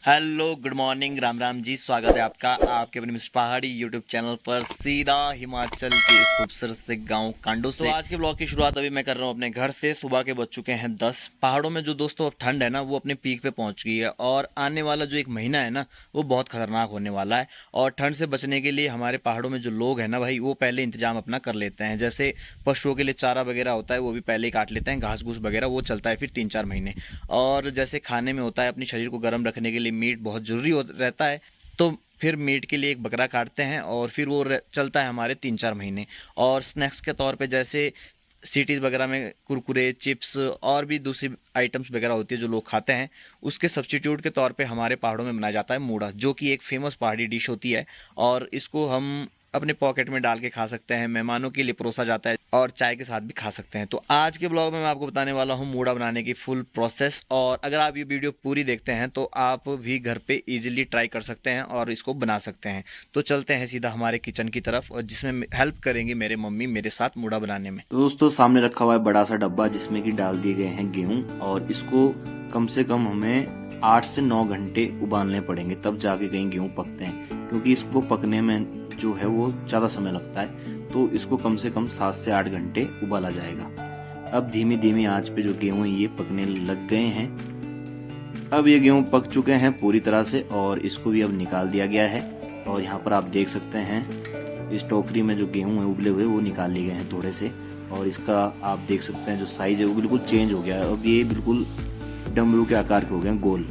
Hello good morning, Ram Ram ji. स्वागत है आपका आपके अपने मिस्टर पहाड़ी यूट्यूब चैनल पर, सीधा हिमाचल के इस खूबसूरत से गांव कांडो से। तो आज के ब्लॉग की शुरुआत अभी मैं कर रहा हूं अपने घर से। सुबह के बज चुके हैं 10। पहाड़ों में जो दोस्तों अब ठंड है ना, वो अपने पीक पे पहुंच गई है और आने वाला जो एक महीना है ना, वो बहुत खतरनाक होने वाला है। और ठंड से बचने के लिए हमारे पहाड़ों में जो लोग हैं ना भाई, वो पहले इंतजाम अपना कर लेते हैं। जैसे पशुओं के लिए चारा वगैरह होता है, वो भी पहले ही काट लेते हैं। घास घूस वगैरह वो चलता है फिर 3-4 महीने। और जैसे खाने में होता है, अपने शरीर को गर्म रखने के लिए मीट बहुत जरूरी रहता है। तो फिर मीट के लिए एक बकरा काटते हैं और फिर वो चलता है हमारे 3-4 महीने। और स्नैक्स के तौर पे जैसे सिटीज़ वगैरह में कुरकुरे, चिप्स और भी दूसरी आइटम्स वगैरह होती है जो लोग खाते हैं, उसके सब्स्टिट्यूट के तौर पे हमारे पहाड़ों में बनाया जाता है मूढ़ा, जो कि एक फेमस पहाड़ी डिश होती है। और इसको हम अपने पॉकेट में डाल के खा सकते हैं, मेहमानों के लिए परोसा जाता है और चाय के साथ भी खा सकते हैं। तो आज के ब्लॉग में मैं आपको बताने वाला हूँ मूढ़ा बनाने की फुल प्रोसेस। और अगर आप ये वीडियो पूरी देखते हैं तो आप भी घर पे इजीली ट्राई कर सकते हैं और इसको बना सकते हैं। तो चलते हैं सीधा हमारे किचन की तरफ, और जिसमें हेल्प करेंगे मेरे मम्मी मेरे साथ मूढ़ा बनाने में। तो दोस्तों, सामने रखा हुआ है बड़ा सा डब्बा जिसमें कि डाल दिए गए हैं गेहूं, और इसको कम से कम हमें 8 से 9 घंटे उबालने पड़ेंगे, तब जाके कहीं गेहूं पकते हैं, क्योंकि इसको पकने में जो है वो ज़्यादा समय लगता है। तो इसको कम से कम 7 से 8 घंटे उबाला जाएगा। अब धीमी धीमी आंच पे जो गेहूं है ये पकने लग गए हैं। अब ये गेहूं पक चुके हैं पूरी तरह से, और इसको भी अब निकाल दिया गया है। और यहाँ पर आप देख सकते हैं इस टोकरी में जो गेहूं है उबले हुए, वो निकाल लिए गए हैं थोड़े से। और इसका आप देख सकते हैं जो साइज है वो बिल्कुल चेंज हो गया है। अब ये बिल्कुल डमरू के आकार के हो गए हैं, गोल।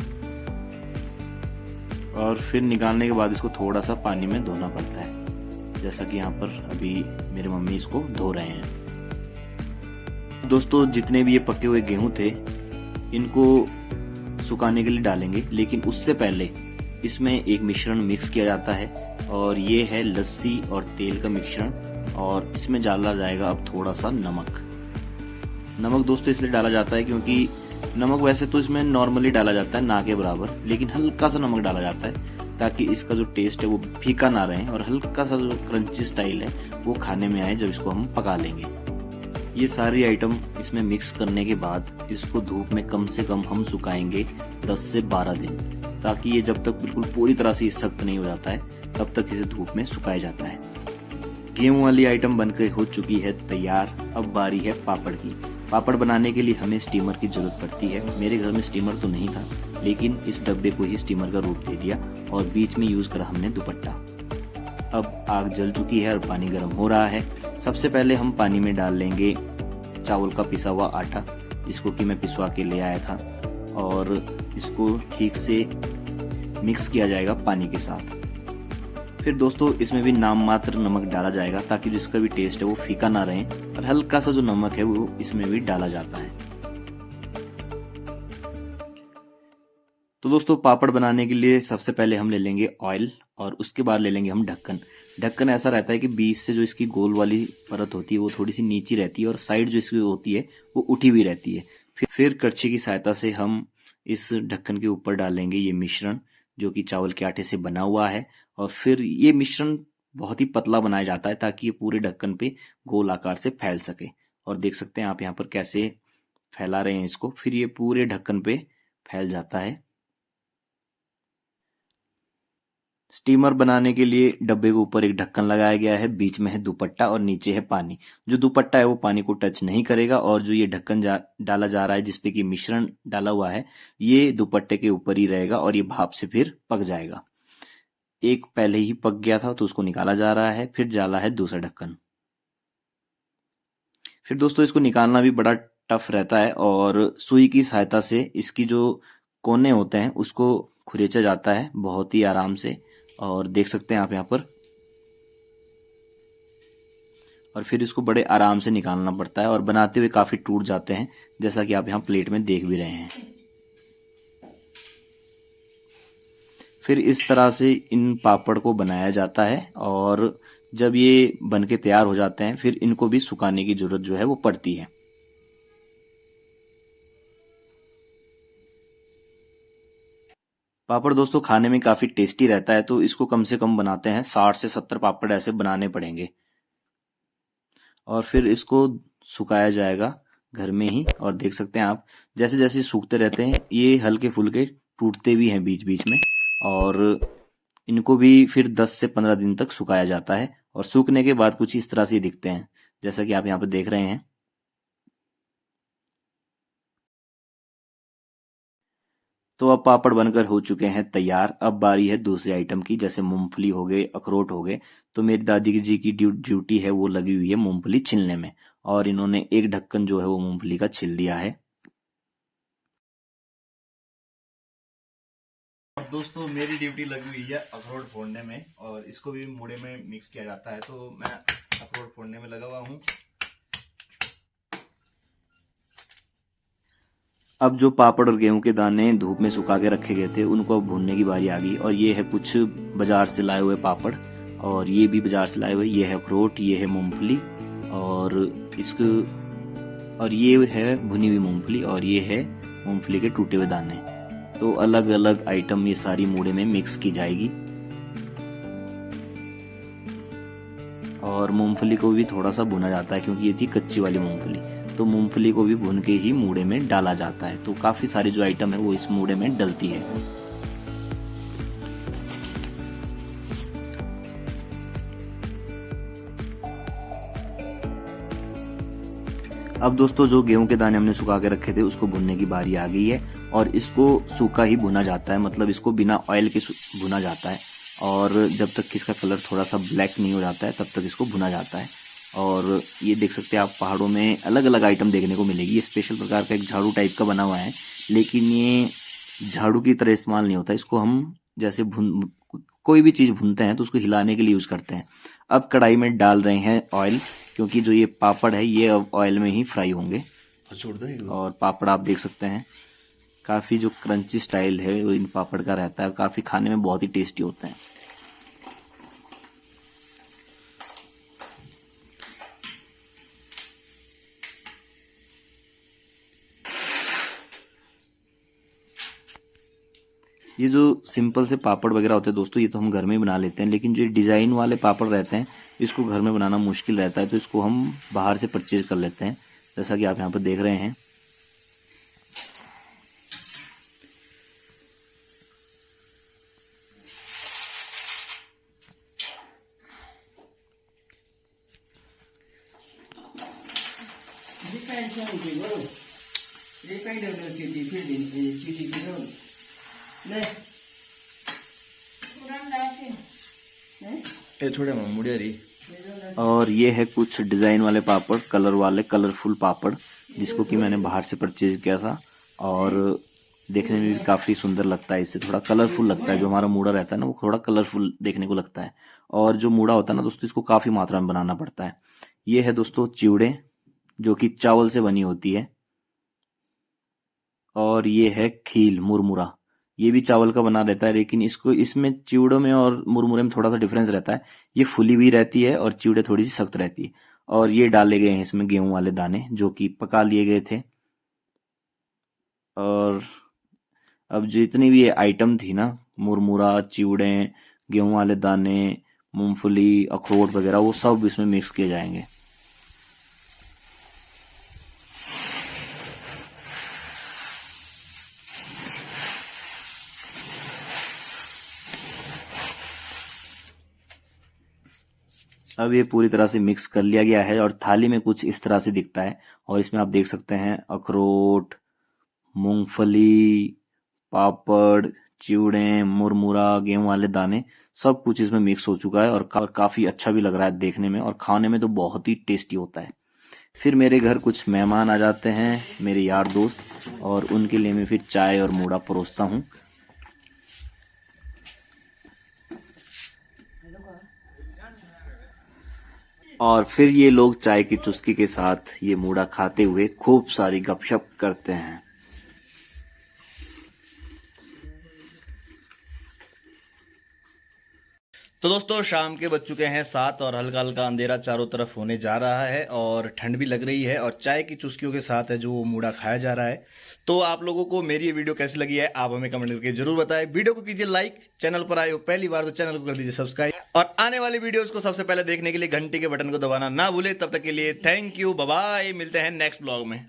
और फिर निकालने के बाद इसको थोड़ा सा पानी में धोना पड़ता है, जैसा कि यहाँ पर अभी मेरे मम्मी इसको धो रहे हैं। दोस्तों, जितने भी ये पके हुए गेहूं थे, इनको सुखाने के लिए डालेंगे, लेकिन उससे पहले इसमें एक मिश्रण मिक्स किया जाता है, और ये है लस्सी और तेल का मिश्रण। और इसमें डाला जाएगा अब थोड़ा सा नमक। नमक दोस्तों इसलिए डाला जाता है क्योंकि नमक वैसे तो इसमें नॉर्मली डाला जाता है ना के बराबर, लेकिन हल्का सा नमक डाला जाता है ताकि इसका जो टेस्ट है वो फीका ना रहे, और हल्का सा जो क्रंची स्टाइल है वो खाने में आए जब इसको हम पका लेंगे। ये सारी आइटम इसमें मिक्स करने के बाद इसको धूप में कम से कम हम सुखाएंगे 10 से 12 दिन, ताकि ये जब तक बिल्कुल पूरी तरह से सख्त नहीं हो जाता है तब तक इसे धूप में सुखाया जाता है। गेहूं वाली आइटम बनकर हो चुकी है तैयार। अब बारी है पापड़ की। पापड़ बनाने के लिए हमें स्टीमर की जरूरत पड़ती है। मेरे घर में स्टीमर तो नहीं था, लेकिन इस डब्बे को ही स्टीमर का रूप दे दिया, और बीच में यूज करा हमने दुपट्टा। अब आग जल चुकी है और पानी गर्म हो रहा है। सबसे पहले हम पानी में डाल लेंगे चावल का पिसा हुआ आटा, जिसको कि मैं पिसवा के ले आया था, और इसको ठीक से मिक्स किया जाएगा पानी के साथ। फिर दोस्तों, इसमें भी नाम मात्र नमक डाला जाएगा, ताकि जिसका भी टेस्ट है वो फीका ना रहे, और हल्का सा जो नमक है वो इसमें भी डाला जाता है। तो दोस्तों, पापड़ बनाने के लिए सबसे पहले हम ले लेंगे ऑयल, और उसके बाद ले लेंगे हम ढक्कन। ढक्कन ऐसा रहता है कि बीच से जो इसकी गोल वाली परत होती है वो थोड़ी सी नीची रहती है, और साइड जो इसकी होती है वो उठी हुई रहती है। फिर कड़छी की सहायता से हम इस ढक्कन के ऊपर डालेंगे ये मिश्रण, जो कि चावल के आटे से बना हुआ है। और फिर ये मिश्रण बहुत ही पतला बनाया जाता है, ताकि ये पूरे ढक्कन पे गोल आकार से फैल सके। और देख सकते हैं आप यहाँ पर कैसे फैला रहे हैं इसको। फिर ये पूरे ढक्कन पे फैल जाता है। स्टीमर बनाने के लिए डब्बे के ऊपर एक ढक्कन लगाया गया है, बीच में है दुपट्टा और नीचे है पानी। जो दुपट्टा है वो पानी को टच नहीं करेगा, और जो ये ढक्कन डाला जा रहा है जिसपे कि मिश्रण डाला हुआ है, ये दुपट्टे के ऊपर ही रहेगा, और ये भाप से फिर पक जाएगा। एक पहले ही पक गया था तो उसको निकाला जा रहा है, फिर डाला है दूसरा ढक्कन। फिर दोस्तों, इसको निकालना भी बड़ा टफ रहता है, और सुई की सहायता से इसकी जो कोने होते हैं उसको खुरेचा जाता है बहुत ही आराम से। और देख सकते हैं आप यहाँ पर। और फिर इसको बड़े आराम से निकालना पड़ता है, और बनाते हुए काफी टूट जाते हैं, जैसा कि आप यहाँ प्लेट में देख भी रहे हैं। फिर इस तरह से इन पापड़ को बनाया जाता है, और जब ये बनके तैयार हो जाते हैं फिर इनको भी सुखाने की जरूरत जो है वो पड़ती है। पापड़ दोस्तों खाने में काफी टेस्टी रहता है, तो इसको कम से कम बनाते हैं 60 से 70 पापड़ ऐसे बनाने पड़ेंगे। और फिर इसको सुखाया जाएगा घर में ही। और देख सकते हैं आप, जैसे जैसे सूखते रहते हैं ये हल्के फुल्के टूटते भी हैं बीच बीच में। और इनको भी फिर 10 से 15 दिन तक सुखाया जाता है और सूखने के बाद कुछ इस तरह से दिखते हैं, जैसा कि आप यहाँ पर देख रहे हैं। तो अब पापड़ बनकर हो चुके हैं तैयार। अब बारी है दूसरे आइटम की, जैसे मूंगफली हो गए, अखरोट हो गए। तो मेरी दादी जी की ड्यूटी है, वो लगी हुई है मूंगफली छिलने में, और इन्होंने एक ढक्कन जो है वो मूंगफली का छिल दिया है। और दोस्तों मेरी ड्यूटी लगी हुई है अखरोट फोड़ने में, और इसको भी मूढ़े में मिक्स किया जाता है। तो मैं अखरोट फोड़ने में लगा हुआ हूँ। अब जो पापड़ और गेहूं के दाने धूप में सुखा के रखे गए थे, उनको अब भूनने की बारी आ गई। और ये है कुछ बाजार से लाए हुए पापड़, और ये भी बाजार से लाए हुए। ये है अखरोट, ये है मूंगफली, और ये है भुनी हुई मूंगफली, और ये है मूंगफली के टूटे हुए दाने। तो अलग अलग आइटम ये सारी मूढ़े में मिक्स की जाएगी। और मूंगफली को भी थोड़ा सा भुना जाता है, क्योंकि ये थी कच्ची वाली मूंगफली। तो मूंगफली को भी भून के ही मूढ़े में डाला जाता है। तो काफी सारी जो आइटम है वो इस मूढ़े में डलती है। अब दोस्तों जो गेहूं के दाने हमने सुखा के रखे थे, उसको भुनने की बारी आ गई है। और इसको सूखा ही भुना जाता है, मतलब इसको बिना ऑयल के भुना जाता है। और जब तक कि इसका कलर थोड़ा सा ब्लैक नहीं हो जाता है, तब तक इसको भुना जाता है। और ये देख सकते हैं आप, पहाड़ों में अलग अलग आइटम देखने को मिलेगी। ये स्पेशल प्रकार का एक झाड़ू टाइप का बना हुआ है, लेकिन ये झाड़ू की तरह इस्तेमाल नहीं होता। इसको हम जैसे कोई भी चीज़ भूनते हैं तो उसको हिलाने के लिए यूज करते हैं। अब कढ़ाई में डाल रहे हैं ऑयल, क्योंकि जो ये पापड़ है ये अब ऑयल में ही फ्राई होंगे। और पापड़ आप देख सकते हैं, काफ़ी जो क्रंची स्टाइल है वो इन पापड़ का रहता है, काफ़ी खाने में बहुत ही टेस्टी होते हैं। ये जो सिंपल से पापड़ वगैरह होते हैं दोस्तों, ये तो हम घर में ही बना लेते हैं। लेकिन जो डिज़ाइन वाले पापड़ रहते हैं, इसको घर में बनाना मुश्किल रहता है, तो इसको हम बाहर से परचेज कर लेते हैं, जैसा कि आप यहाँ पर देख रहे हैं। और ये है कुछ डिज़ाइन वाले पापड़, कलर वाले कलरफुल पापड़, जिसको कि मैंने बाहर से परचेज किया था। और देखने में भी काफ़ी सुंदर लगता है, इससे थोड़ा कलरफुल लगता है। जो हमारा मूड़ा रहता है ना, वो थोड़ा कलरफुल देखने को लगता है। और जो मूड़ा होता है ना दोस्तों, इसको काफ़ी मात्रा में बनाना पड़ता है। ये है दोस्तों चिवड़े, जो कि चावल से बनी होती है। और ये है खील, मुरमुरा, ये भी चावल का बना रहता है, लेकिन इसमें चिवड़ों में और मुरमुरे में थोड़ा सा डिफरेंस रहता है। ये फुली हुई रहती है और चिवड़े थोड़ी सी सख्त रहती है। और ये डाले गए हैं इसमें गेहूं वाले दाने, जो कि पका लिए गए थे। और अब जितनी भी ये आइटम थी ना, मुरमुरा, चिवड़े, गेहूं वाले दाने, मूंगफली, अखरोट वगैरह, वो सब इसमें मिक्स किए जाएंगे। अब ये पूरी तरह से मिक्स कर लिया गया है, और थाली में कुछ इस तरह से दिखता है। और इसमें आप देख सकते हैं अखरोट, मूंगफली, पापड़, चिवड़े, मुरमुरा, गेहूं वाले दाने, सब कुछ इसमें मिक्स हो चुका है। और काफी अच्छा भी लग रहा है देखने में, और खाने में तो बहुत ही टेस्टी होता है। फिर मेरे घर कुछ मेहमान आ जाते हैं, मेरे यार दोस्त, और उनके लिए मैं फिर चाय और मूड़ा परोसता हूँ। और फिर ये लोग चाय की चुस्की के साथ ये मूड़ा खाते हुए खूब सारी गपशप करते हैं। तो दोस्तों शाम के बज चुके हैं 7, और हल्का हल्का अंधेरा चारों तरफ होने जा रहा है, और ठंड भी लग रही है, और चाय की चुस्कियों के साथ है जो वो मूड़ा खाया जा रहा है। तो आप लोगों को मेरी ये वीडियो कैसी लगी है, आप हमें कमेंट करके जरूर बताएं। वीडियो को कीजिए लाइक, चैनल पर आए हो पहली बार तो चैनल को कर दीजिए सब्सक्राइब, और आने वाली वीडियोस को सबसे पहले देखने के लिए घंटी के बटन को दबाना ना भूले। तब तक के लिए थैंक यू, बाय बाय, मिलते हैं नेक्स्ट ब्लॉग में।